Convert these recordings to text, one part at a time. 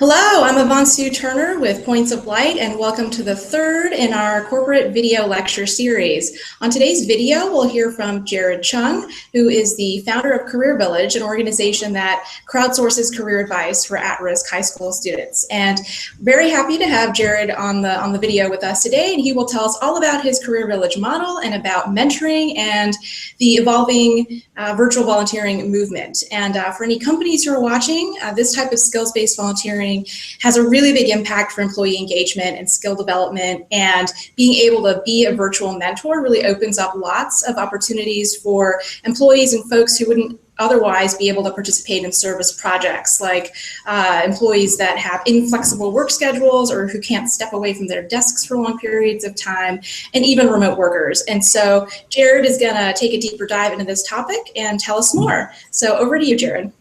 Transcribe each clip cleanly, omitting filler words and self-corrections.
Hello, I'm Yvonne Sue Turner with Points of Light, and welcome to the third in our corporate video lecture series. On today's video, we'll hear from Jared Chung, who is the founder of Career Village, an organization that crowdsources career advice for at-risk high school students. And very happy to have Jared on the video with us today, and he will tell us all about his Career Village model and about mentoring and the evolving virtual volunteering movement. And for any companies who are watching, this type of skills-based volunteering has a really big impact for employee engagement and skill development, and being able to be a virtual mentor really opens up lots of opportunities for employees and folks who wouldn't otherwise be able to participate in service projects, like employees that have inflexible work schedules or who can't step away from their desks for long periods of time, and even remote workers. And so Jared is going to take a deeper dive into this topic and tell us more. So over to you, Jared.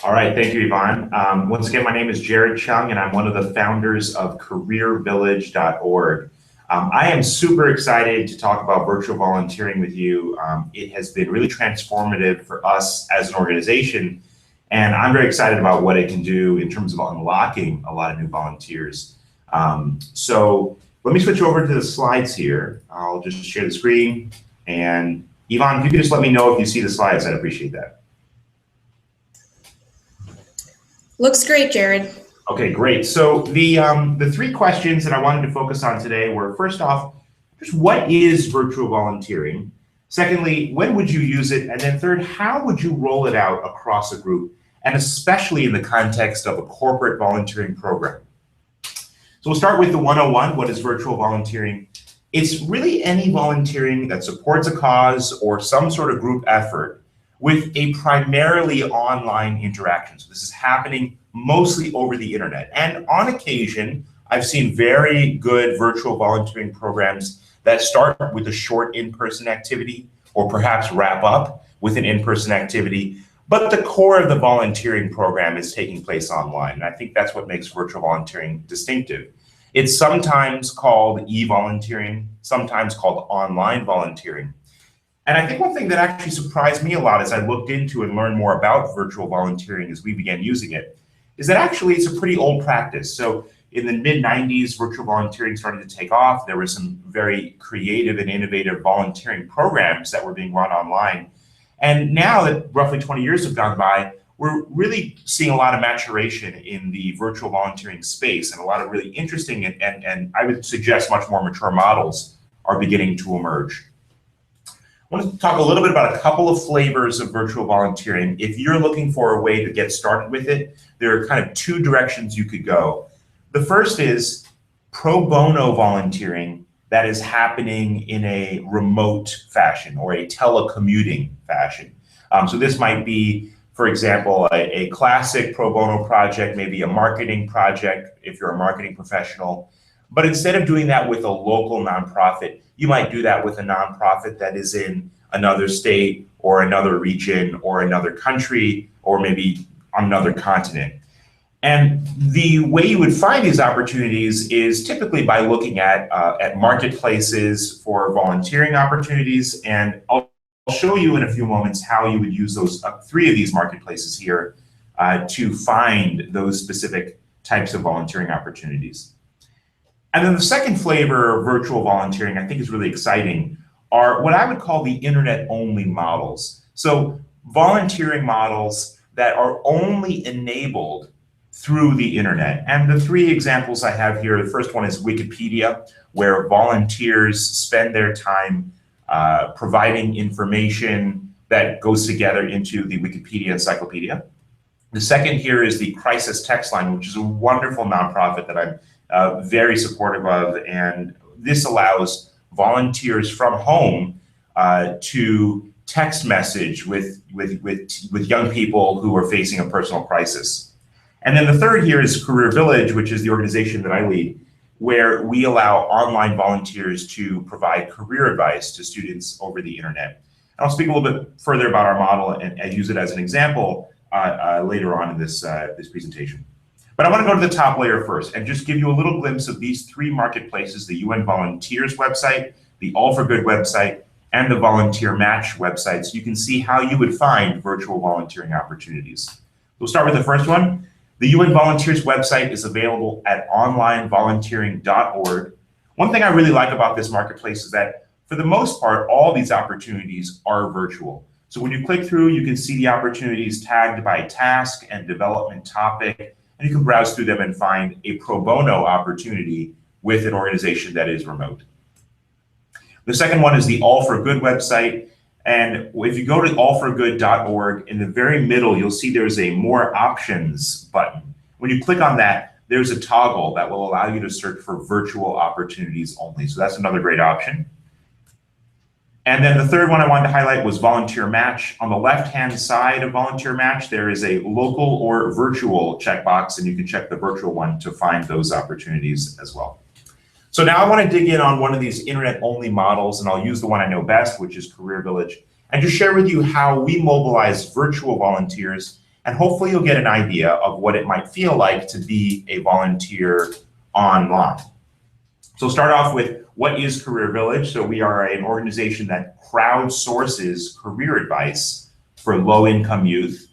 All right, thank you, Yvonne. Once again, my name is Jared Chung, and I'm one of the founders of careervillage.org. I am super excited to talk about virtual volunteering with you. It has been really transformative for us as an organization, and I'm very excited about what it can do in terms of unlocking a lot of new volunteers. So let me switch over to the slides here. I'll just share the screen, and Yvonne, if you could just let me know if you see the slides, I'd appreciate that. Looks great, Jared. Okay, great. So the three questions that I wanted to focus on today were, first off, just what is virtual volunteering? Secondly, when would you use it? And then third, how would you roll it out across a group, and especially in the context of a corporate volunteering program? So we'll start with the 101, what is virtual volunteering? It's really any volunteering that supports a cause or some sort of group effort with a primarily online interaction. So this is happening mostly over the internet. And on occasion, I've seen very good virtual volunteering programs that start with a short in-person activity or perhaps wrap up with an in-person activity. But the core of the volunteering program is taking place online. And I think that's what makes virtual volunteering distinctive. It's sometimes called e-volunteering, sometimes called online volunteering. And I think one thing that actually surprised me a lot as I looked into and learned more about virtual volunteering as we began using it, is that actually it's a pretty old practice. So in the mid-90s, virtual volunteering started to take off. There were some very creative and innovative volunteering programs that were being run online. And now that roughly 20 years have gone by, we're really seeing a lot of maturation in the virtual volunteering space, and a lot of really interesting and I would suggest much more mature models are beginning to emerge. I want to talk a little bit about a couple of flavors of virtual volunteering. If you're looking for a way to get started with it, there are kind of two directions you could go. The first is pro bono volunteering that is happening in a remote fashion or a telecommuting fashion. So this might be, for example, a classic pro bono project, maybe a marketing project if you're a marketing professional. But instead of doing that with a local nonprofit, you might do that with a nonprofit that is in another state or another region or another country or maybe on another continent. And the way you would find these opportunities is typically by looking at marketplaces for volunteering opportunities. And I'll show you in a few moments how you would use those three of these marketplaces here to find those specific types of volunteering opportunities. And then the second flavor of virtual volunteering I think is really exciting are what I would call the internet-only models. So volunteering models that are only enabled through the internet. And the three examples I have here, the first one is Wikipedia, where volunteers spend their time providing information that goes together into the Wikipedia encyclopedia. The second here is the Crisis Text Line, which is a wonderful nonprofit that I'm very supportive of, and this allows volunteers from home to text message with young people who are facing a personal crisis. And then the third here is Career Village, which is the organization that I lead, where we allow online volunteers to provide career advice to students over the internet. And I'll speak a little bit further about our model and use it as an example later on in this presentation. But I want to go to the top layer first and just give you a little glimpse of these three marketplaces: the UN Volunteers website, the All for Good website, and the Volunteer Match website, so you can see how you would find virtual volunteering opportunities. We'll start with the first one. The UN Volunteers website is available at onlinevolunteering.org. One thing I really like about this marketplace is that for the most part, all these opportunities are virtual. So when you click through, you can see the opportunities tagged by task and development topic, and you can browse through them and find a pro bono opportunity with an organization that is remote. The second one is the All for Good website. And if you go to allforgood.org, in the very middle, you'll see there's a More Options button. When you click on that, there's a toggle that will allow you to search for virtual opportunities only. So that's another great option. And then the third one I wanted to highlight was Volunteer Match. On the left-hand side of Volunteer Match, there is a local or virtual checkbox, and you can check the virtual one to find those opportunities as well. So now I want to dig in on one of these internet-only models, and I'll use the one I know best, which is Career Village, and just share with you how we mobilize virtual volunteers, and hopefully you'll get an idea of what it might feel like to be a volunteer online. So start off with, what is Career Village? So we are an organization that crowdsources career advice for low-income youth.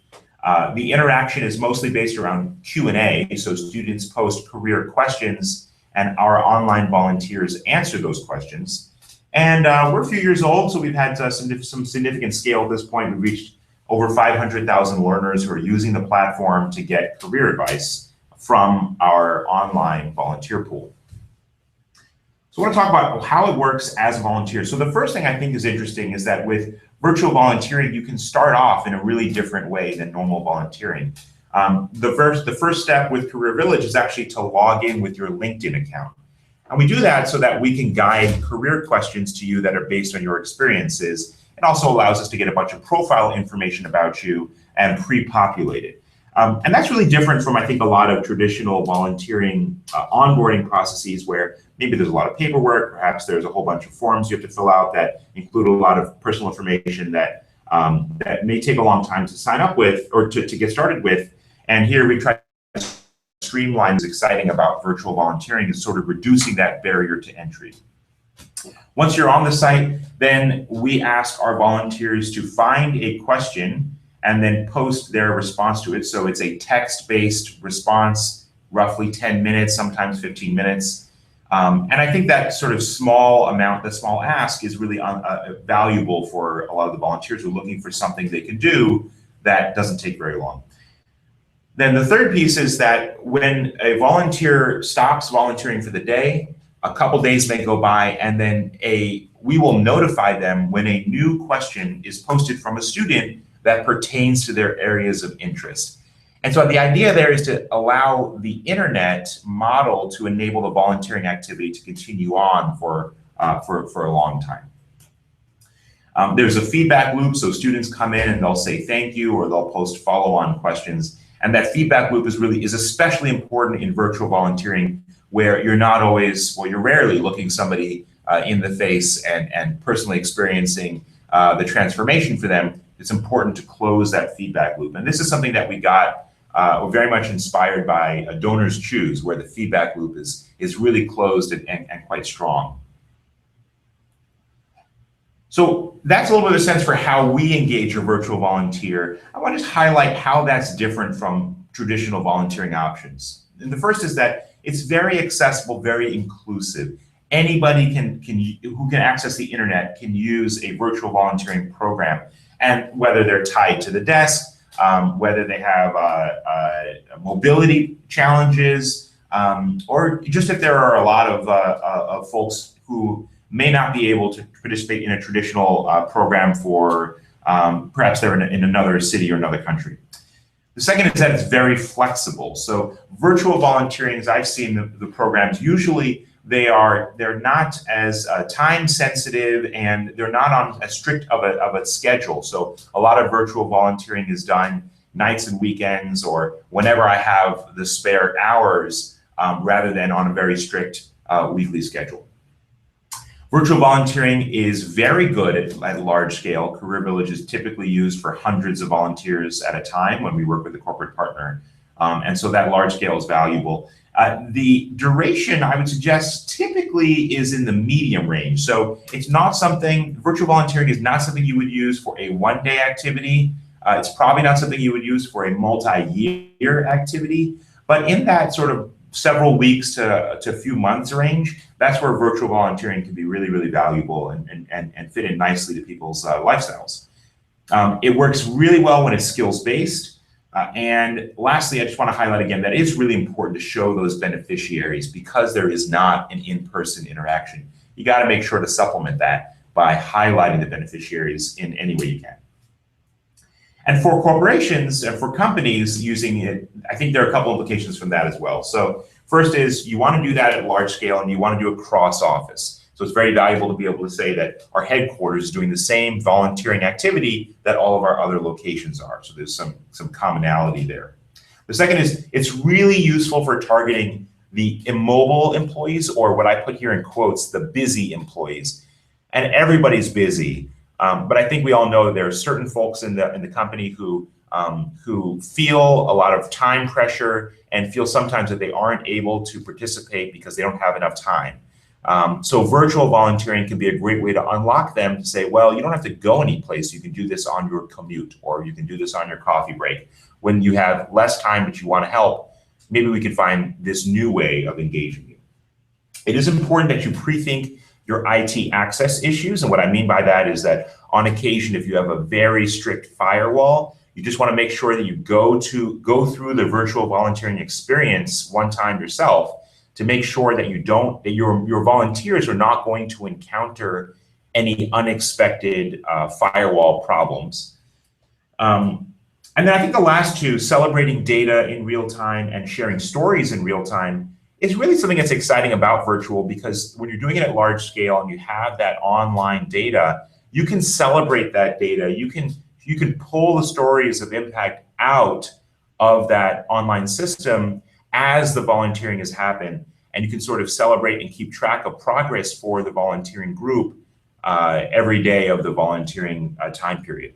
The interaction is mostly based around Q&A, so students post career questions and our online volunteers answer those questions. And we're a few years old, so we've had some significant scale at this point. We've reached over 500,000 learners who are using the platform to get career advice from our online volunteer pool. So I want to talk about how it works as a volunteer. So the first thing I think is interesting is that with virtual volunteering, you can start off in a really different way than normal volunteering. The first step with Career Village is actually to log in with your LinkedIn account. And we do that so that we can guide career questions to you that are based on your experiences. It also allows us to get a bunch of profile information about you and pre-populate it. And that's really different from, I think, a lot of traditional volunteering onboarding processes where maybe there's a lot of paperwork, perhaps there's a whole bunch of forms you have to fill out that include a lot of personal information that that may take a long time to sign up with or to get started with. And here we try to streamline. What's exciting about virtual volunteering is sort of reducing that barrier to entry. Once you're on the site, then we ask our volunteers to find a question and then post their response to it. So it's a text-based response, roughly 10 minutes, sometimes 15 minutes. And I think that sort of small amount, the small ask is really valuable for a lot of the volunteers who are looking for something they can do that doesn't take very long. Then the third piece is that when a volunteer stops volunteering for the day, a couple days may go by, and then we will notify them when a new question is posted from a student that pertains to their areas of interest. And so the idea there is to allow the internet model to enable the volunteering activity to continue on for a long time. There's a feedback loop, so students come in and they'll say thank you, or they'll post follow-on questions. And that feedback loop is especially important in virtual volunteering, where you're not always, well, you're rarely looking somebody in the face and personally experiencing the transformation for them. It's important to close that feedback loop. And this is something that we got very much inspired by Donors Choose, where the feedback loop is really closed and quite strong. So that's a little bit of a sense for how we engage a virtual volunteer. I want to just highlight how that's different from traditional volunteering options. And the first is that it's very accessible, very inclusive. Anybody who can access the internet can use a virtual volunteering program, and whether they're tied to the desk, whether they have mobility challenges, or just if there are a lot of folks who may not be able to participate in a traditional program for, perhaps they're in another city or another country. The second is that it's very flexible. So virtual volunteering, as I've seen the programs, usually they're not as time sensitive, and they're not on as strict of a schedule. So a lot of virtual volunteering is done nights and weekends, or whenever I have the spare hours, rather than on a very strict weekly schedule. Virtual volunteering is very good at large scale. Career Village is typically used for hundreds of volunteers at a time when we work with a corporate partner. And so that large scale is valuable. The duration, I would suggest, typically is in the medium range. So it's not something, virtual volunteering is not something you would use for a one-day activity. It's probably not something you would use for a multi-year activity, but in that sort of several weeks to a few months range, that's where virtual volunteering can be really, really valuable and fit in nicely to people's lifestyles. It works really well when it's skills-based. And lastly, I just want to highlight again that it's really important to show those beneficiaries because there is not an in-person interaction. You got to make sure to supplement that by highlighting the beneficiaries in any way you can. And for corporations and for companies using it, I think there are a couple implications from that as well. So first is you want to do that at large scale and you want to do it cross office. So it's very valuable to be able to say that our headquarters is doing the same volunteering activity that all of our other locations are. So there's some commonality there. The second is it's really useful for targeting the immobile employees, or what I put here in quotes, the busy employees. And everybody's busy, but I think we all know that there are certain folks in the company who feel a lot of time pressure and feel sometimes that they aren't able to participate because they don't have enough time. So virtual volunteering can be a great way to unlock them to say, well, you don't have to go anyplace. You can do this on your commute, or you can do this on your coffee break. When you have less time but you want to help, maybe we can find this new way of engaging you. It is important that you pre-think your IT access issues. And what I mean by that is that on occasion, if you have a very strict firewall, you just want to make sure that you go through the virtual volunteering experience one time yourself to make sure that your volunteers are not going to encounter any unexpected firewall problems. And then I think the last two, celebrating data in real time and sharing stories in real time, is really something that's exciting about virtual, because when you're doing it at large scale and you have that online data, you can celebrate that data. You can pull the stories of impact out of that online system as the volunteering has happened, and you can sort of celebrate and keep track of progress for the volunteering group every day of the volunteering time period.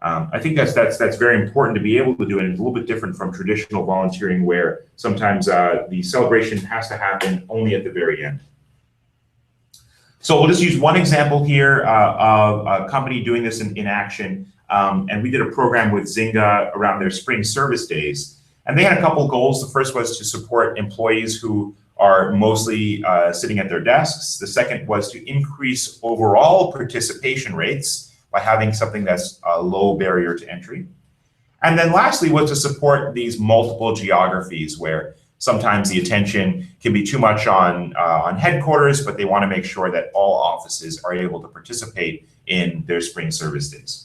I think that's very important to be able to do, and it's a little bit different from traditional volunteering where sometimes the celebration has to happen only at the very end. So we'll just use one example here of a company doing this in action. And we did a program with Zynga around their spring service days. And they had a couple goals. The first was to support employees who are mostly sitting at their desks. The second was to increase overall participation rates by having something that's a low barrier to entry. And then lastly was to support these multiple geographies where sometimes the attention can be too much on headquarters, but they want to make sure that all offices are able to participate in their spring service days.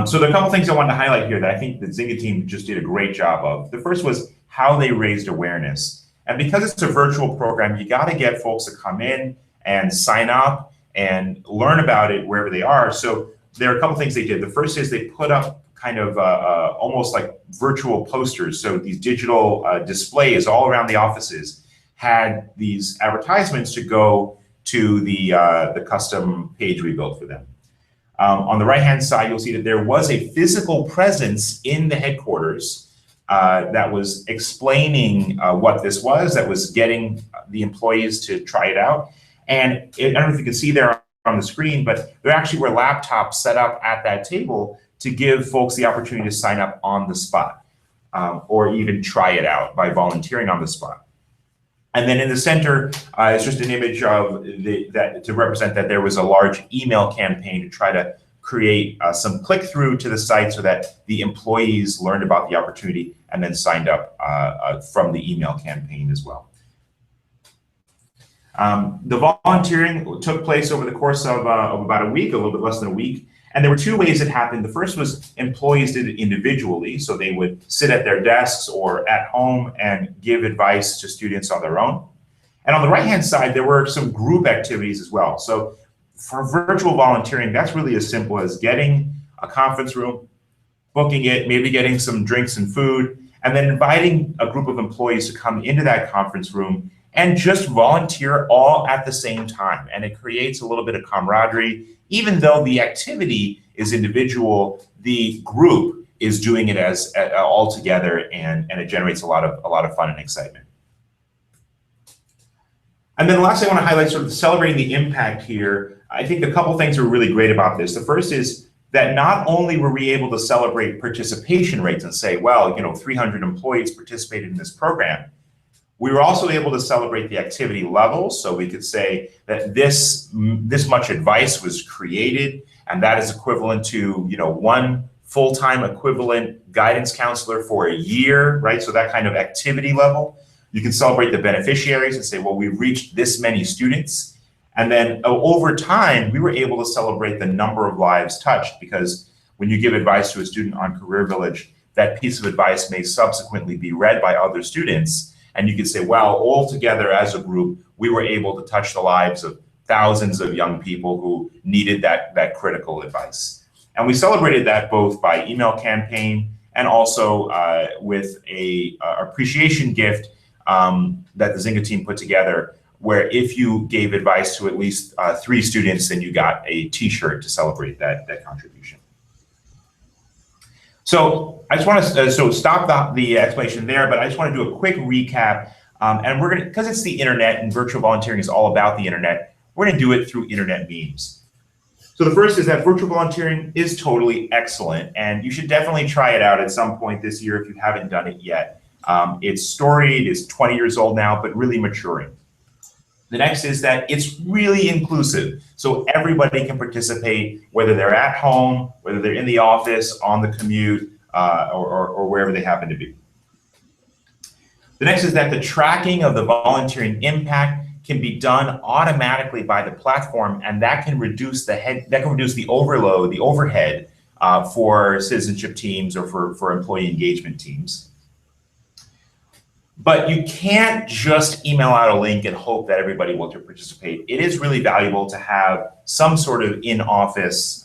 So there are a couple things I wanted to highlight here that I think the Zynga team just did a great job of. The first was how they raised awareness. And because it's a virtual program, you got to get folks to come in and sign up and learn about it wherever they are. So there are a couple things they did. The first is they put up kind of almost like virtual posters. So these digital displays all around the offices had these advertisements to go to the custom page we built for them. On the right-hand side, you'll see that there was a physical presence in the headquarters that was explaining what this was, that was getting the employees to try it out. And I don't know if you can see there on the screen, but there actually were laptops set up at that table to give folks the opportunity to sign up on the spot or even try it out by volunteering on the spot. And then in the center is just an image of that to represent that there was a large email campaign to try to create some click-through to the site so that the employees learned about the opportunity and then signed up from the email campaign as well. The volunteering took place over the course of about a week, a little bit less than a week. And there were two ways it happened. The first was employees did it individually. So they would sit at their desks or at home and give advice to students on their own. And on the right-hand side, there were some group activities as well. So for virtual volunteering, that's really as simple as getting a conference room, booking it, maybe getting some drinks and food, and then inviting a group of employees to come into that conference room and just volunteer all at the same time. And it creates a little bit of camaraderie. Even though the activity is individual, the group is doing it as all together, and it generates a lot of fun and excitement. And then lastly, I want to highlight sort of celebrating the impact here. I think a couple things are really great about this. The first is that not only were we able to celebrate participation rates and say, well, 300 employees participated in this program, we were also able to celebrate the activity levels. So we could say that this much advice was created, and that is equivalent to, one full-time equivalent guidance counselor for a year, right? So that kind of activity level. You can celebrate the beneficiaries and say, well, we've reached this many students. And then over time, we were able to celebrate the number of lives touched, because when you give advice to a student on Career Village, that piece of advice may subsequently be read by other students. And you could say, well, all together as a group, we were able to touch the lives of thousands of young people who needed that critical advice. And we celebrated that both by email campaign and also with a appreciation gift that the Zynga team put together, where if you gave advice to at least 3 students, then you got a t-shirt to celebrate that contribution. So I just want to stop the explanation there, but I just want to do a quick recap. And we're going to, because it's the internet and virtual volunteering is all about the internet, we're going to do it through internet memes. So the first is that virtual volunteering is totally excellent, and you should definitely try it out at some point this year if you haven't done it yet. It's storied, it's 20 years old now, but really maturing. The next is that it's really inclusive. So everybody can participate, whether they're at home, whether they're in the office, on the commute, or wherever they happen to be. The next is that the tracking of the volunteering impact can be done automatically by the platform, and that can reduce the overload, the overhead for citizenship teams or for employee engagement teams. But you can't just email out a link and hope that everybody will participate. It is really valuable to have some sort of in-office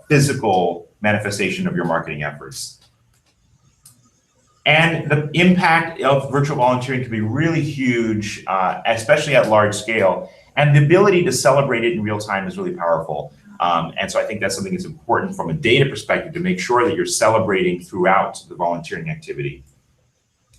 physical manifestation of your marketing efforts. And the impact of virtual volunteering can be really huge, especially at large scale. And the ability to celebrate it in real time is really powerful. And so I think that's something that's important from a data perspective, to make sure that you're celebrating throughout the volunteering activity.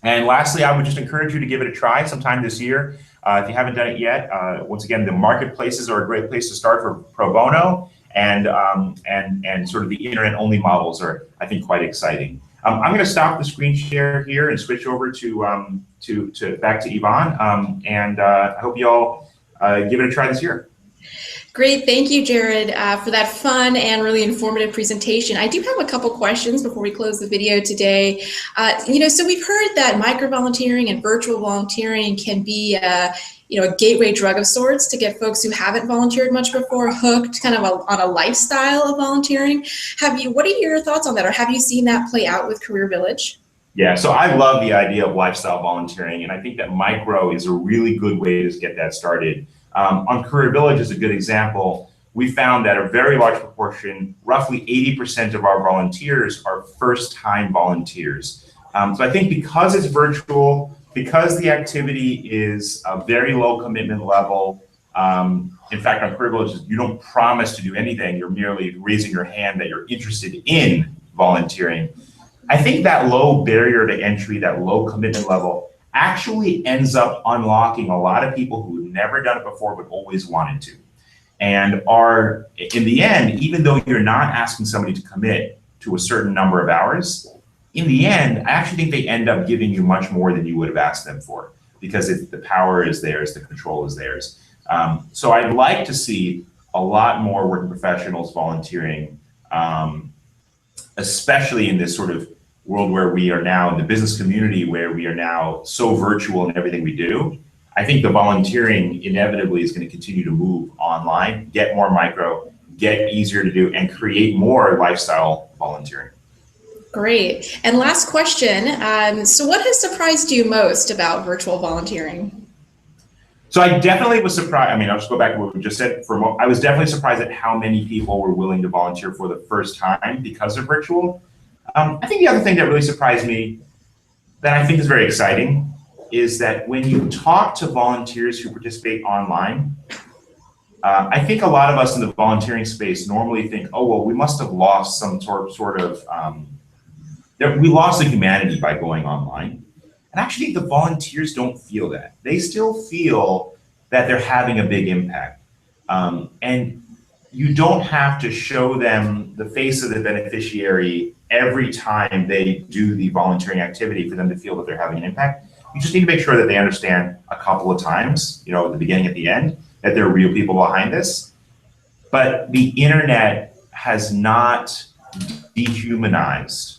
And lastly, I would just encourage you to give it a try sometime this year. If you haven't done it yet, once again, the marketplaces are a great place to start for pro bono, and sort of the internet-only models are, I think, quite exciting. I'm going to stop the screen share here and switch over to back to Yvonne, and I hope you all give it a try this year. Great, thank you, Jared, for that fun and really informative presentation. I do have a couple questions before we close the video today. So we've heard that micro-volunteering and virtual volunteering can be a gateway drug of sorts to get folks who haven't volunteered much before hooked kind of on a lifestyle of volunteering. What are your thoughts on that, or have you seen that play out with Career Village? Yeah, so I love the idea of lifestyle volunteering, and I think that micro is a really good way to get that started. On Career Village is a good example. We found that a very large proportion, roughly 80% of our volunteers, are first-time volunteers. So I think because it's virtual, because the activity is a very low commitment level, in fact, on Career Village, you don't promise to do anything. You're merely raising your hand that you're interested in volunteering. I think that low barrier to entry, that low commitment level, actually ends up unlocking a lot of people who've never done it before but always wanted to, and are, in the end, even though you're not asking somebody to commit to a certain number of hours, in the end, I actually think they end up giving you much more than you would have asked them for, because the power is theirs, the control is theirs. So I'd like to see a lot more working professionals volunteering, especially in this sort of world where we are now, in the business community, where we are now so virtual in everything we do. I think the volunteering inevitably is going to continue to move online, get more micro, get easier to do, and create more lifestyle volunteering. Great. And last question. So what has surprised you most about virtual volunteering? So I definitely was surprised. I mean, I'll just go back to what we just said. I was definitely surprised at how many people were willing to volunteer for the first time because of virtual. I think the other thing that really surprised me, that I think is very exciting, is that when you talk to volunteers who participate online, I think a lot of us in the volunteering space normally think, oh, well, we must have lost some sort of, we lost the humanity by going online. And actually, the volunteers don't feel that. They still feel that they're having a big impact. And you don't have to show them the face of the beneficiary every time they do the volunteering activity for them to feel that they're having an impact. You just need to make sure that they understand a couple of times, you know, at the beginning, at the end, that there are real people behind this. But the internet has not dehumanized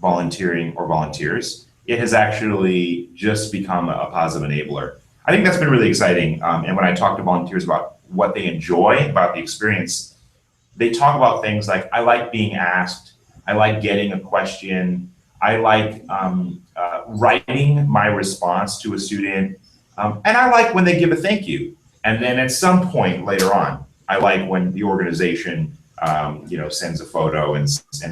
volunteering or volunteers. It has actually just become a positive enabler. I think that's been really exciting. And when I talk to volunteers about what they enjoy about the experience, they talk about things like, I like being asked, I like getting a question, I like writing my response to a student, and I like when they give a thank you. And then at some point later on, I like when the organization you know, sends a photo and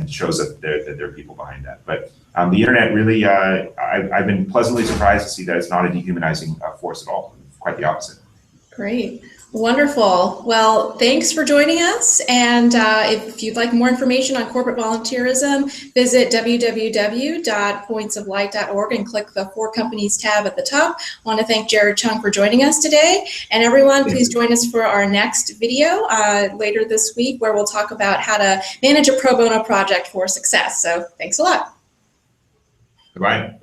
shows that there are people behind that. But the internet really, I've been pleasantly surprised to see that it's not a dehumanizing force at all. Quite the opposite. Great. Wonderful. Well, thanks for joining us. And if you'd like more information on corporate volunteerism, visit www.pointsoflight.org and click the For Companies tab at the top. I want to thank Jared Chung for joining us today. And everyone, please join us for our next video later this week, where we'll talk about how to manage a pro bono project for success. So thanks a lot. Goodbye.